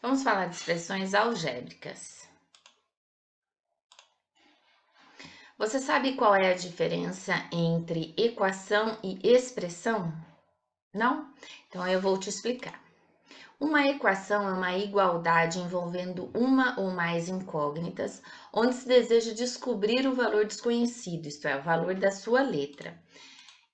Vamos falar de expressões algébricas. Você sabe qual é a diferença entre equação e expressão? Não? Então eu vou te explicar. Uma equação é uma igualdade envolvendo uma ou mais incógnitas, onde se deseja descobrir o valor desconhecido, isto é, o valor da sua letra.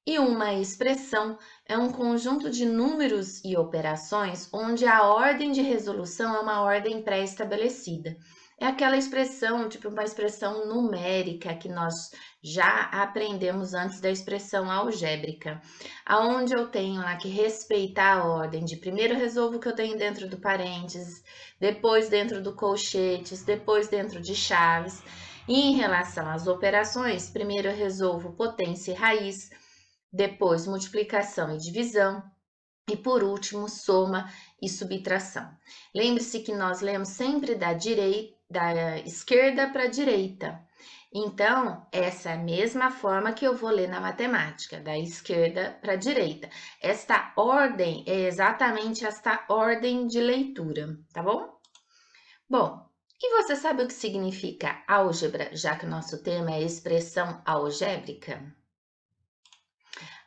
E uma expressão é um conjunto de números e operações onde a ordem de resolução é uma ordem pré-estabelecida. É aquela expressão, tipo uma expressão numérica que nós já aprendemos antes da expressão algébrica, aonde eu tenho lá que respeitar a ordem de primeiro resolvo o que eu tenho dentro do parênteses, depois dentro do colchetes, depois dentro de chaves. E em relação às operações, primeiro eu resolvo potência e raiz, depois multiplicação e divisão, e por último, soma e subtração. Lembre-se que nós lemos sempre da esquerda para a direita. Então, essa é a mesma forma que eu vou ler na matemática, da esquerda para a direita. Esta ordem é exatamente esta ordem de leitura, tá bom? Bom, e você sabe o que significa álgebra, já que o nosso tema é expressão algébrica?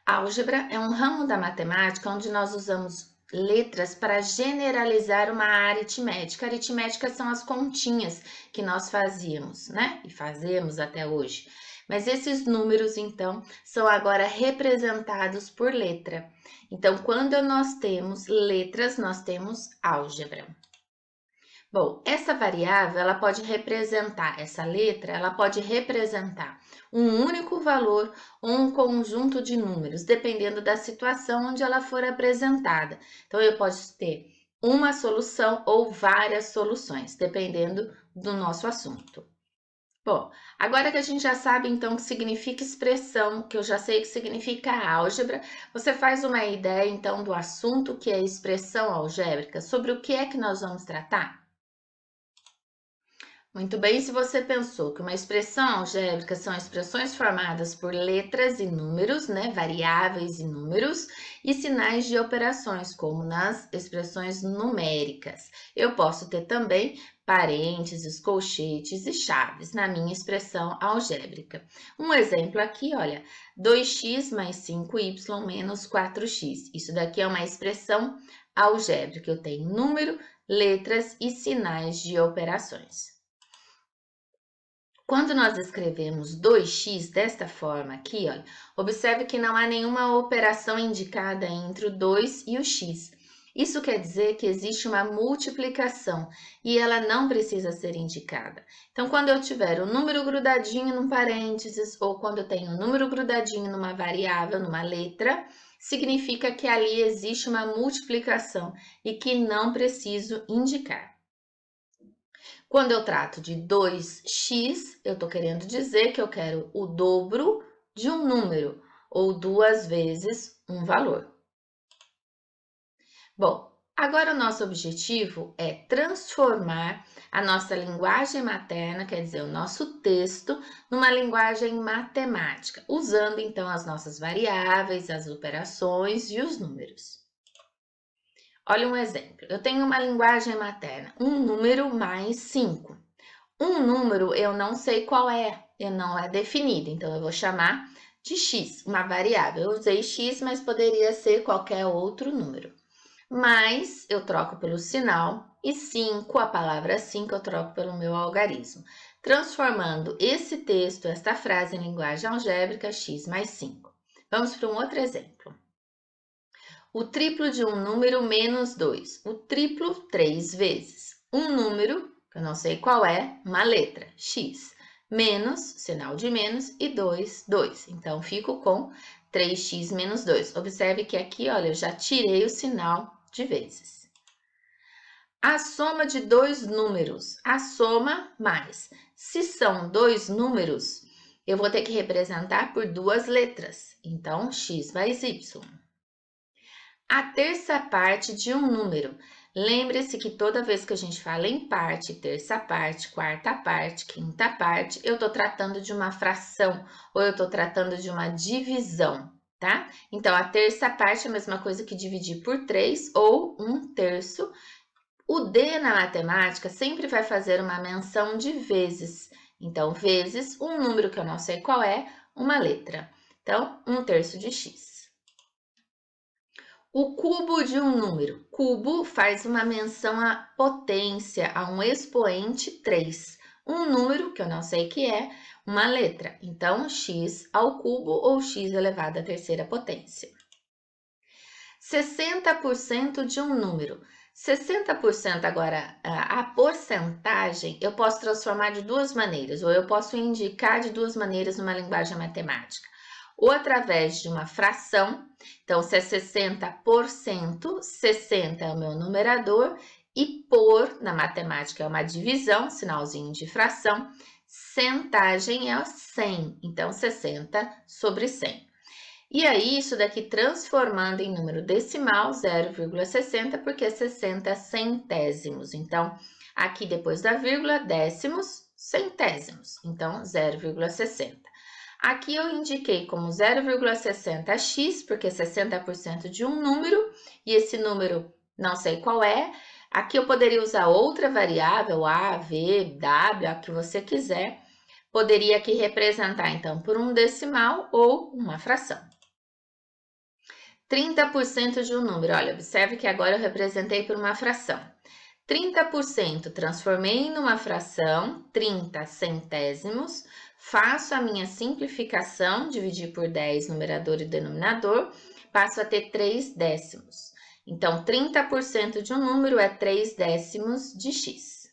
Álgebra é um ramo da matemática onde nós usamos letras para generalizar uma aritmética. Aritmética são as continhas que nós fazíamos, né? E fazemos até hoje. Mas esses números, então, são agora representados por letra. Então, quando nós temos letras, nós temos álgebra. Bom, essa variável, ela pode representar, essa letra, ela pode representar um único valor ou um conjunto de números, dependendo da situação onde ela for apresentada. Então, eu posso ter uma solução ou várias soluções, dependendo do nosso assunto. Bom, agora que a gente já sabe, então, o que significa expressão, que eu já sei o que significa álgebra, você faz uma ideia, então, do assunto que é expressão algébrica, sobre o que é que nós vamos tratar? Muito bem, se você pensou que uma expressão algébrica são expressões formadas por letras e números, né, variáveis e números, e sinais de operações, como nas expressões numéricas. Eu posso ter também parênteses, colchetes e chaves na minha expressão algébrica. Um exemplo aqui, olha, 2x mais 5y menos 4x. Isso daqui é uma expressão algébrica. Eu tenho número, letras e sinais de operações. Quando nós escrevemos 2x desta forma aqui, olha, observe que não há nenhuma operação indicada entre o 2 e o x. Isso quer dizer que existe uma multiplicação e ela não precisa ser indicada. Então, quando eu tiver um número grudadinho num parênteses ou quando eu tenho um número grudadinho numa variável, numa letra, significa que ali existe uma multiplicação e que não preciso indicar. Quando eu trato de 2x, eu estou querendo dizer que eu quero o dobro de um número, ou 2 vezes um valor. Bom, agora o nosso objetivo é transformar a nossa linguagem materna, quer dizer, o nosso texto, numa linguagem matemática, usando então as nossas variáveis, as operações e os números. Olha um exemplo. Eu tenho uma linguagem materna, um número mais 5. Um número eu não sei qual é, não é definido, então eu vou chamar de x, uma variável. Eu usei x, mas poderia ser qualquer outro número. Mas eu troco pelo sinal e 5, a palavra 5, eu troco pelo meu algarismo, transformando esse texto, esta frase em linguagem algébrica, x mais 5. Vamos para um outro exemplo. O triplo de um número menos 2. O triplo 3 vezes. Um número, que eu não sei qual é, uma letra, x. Menos, sinal de menos, e 2, 2. Então, fico com 3x menos 2. Observe que aqui, olha, eu já tirei o sinal de vezes. A soma de dois números. A soma mais. Se são dois números, eu vou ter que representar por duas letras. Então, x mais y. A terça parte de um número. Lembre-se que toda vez que a gente fala em parte, terça parte, quarta parte, quinta parte, eu estou tratando de uma fração ou eu estou tratando de uma divisão, tá? Então, a terça parte é a mesma coisa que dividir por 3 ou 1/3, O D na matemática sempre vai fazer uma menção de vezes. Então, vezes um número que eu não sei qual é, uma letra. Então, 1/3 de x. O cubo de um número. Cubo faz uma menção à potência, a um expoente 3. Um número, que eu não sei o que é, uma letra. Então, x ao cubo ou x elevado à terceira potência. 60% de um número. 60% agora, a porcentagem, eu posso transformar de duas maneiras, ou eu posso indicar de duas maneiras numa linguagem matemática. Ou através de uma fração, então se é 60%, 60 é o meu numerador, e por, na matemática, é uma divisão, sinalzinho de fração, centagem é 100, então 60 sobre 100. E aí, isso daqui transformando em número decimal, 0,60, porque 60 centésimos. Então, aqui depois da vírgula, décimos, centésimos. Então, 0,60. Aqui eu indiquei como 0,60x, porque 60% de um número, e esse número não sei qual é. Aqui eu poderia usar outra variável, A, V, W, a que você quiser. Poderia aqui representar, então, por um decimal ou uma fração. 30% de um número. Olha, observe que agora eu representei por uma fração. 30% transformei numa fração, 30 centésimos, faço a minha simplificação, dividir por 10 numerador e denominador, passo a ter 3 décimos. Então, 30% de um número é 3 décimos de x.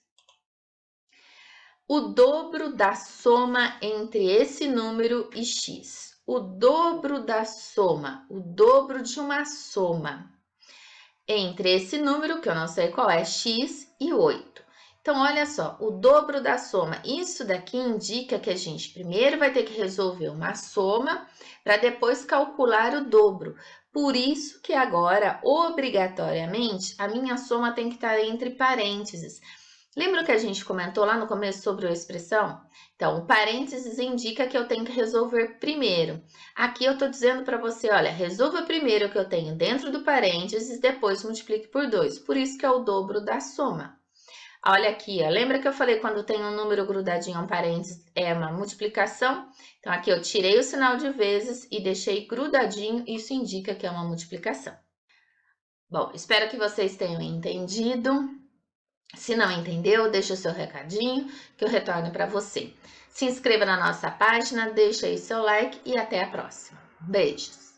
O dobro da soma entre esse número e x. O dobro da soma, o dobro de uma soma entre esse número, que eu não sei qual é, x e 8. Então, olha só, o dobro da soma, isso daqui indica que a gente primeiro vai ter que resolver uma soma para depois calcular o dobro. Por isso que agora, obrigatoriamente, a minha soma tem que estar entre parênteses. Lembra que a gente comentou lá no começo sobre a expressão? Então, o parênteses indica que eu tenho que resolver primeiro. Aqui eu estou dizendo para você, olha, resolva primeiro o que eu tenho dentro do parênteses, depois multiplique por 2. Por isso que é o dobro da soma. Olha aqui, ó, lembra que eu falei quando tem um número grudadinho a um parênteses é uma multiplicação? Então, aqui eu tirei o sinal de vezes e deixei grudadinho, isso indica que é uma multiplicação. Bom, espero que vocês tenham entendido. Se não entendeu, deixa o seu recadinho que eu retorno para você. Se inscreva na nossa página, deixa aí seu like e até a próxima. Beijos!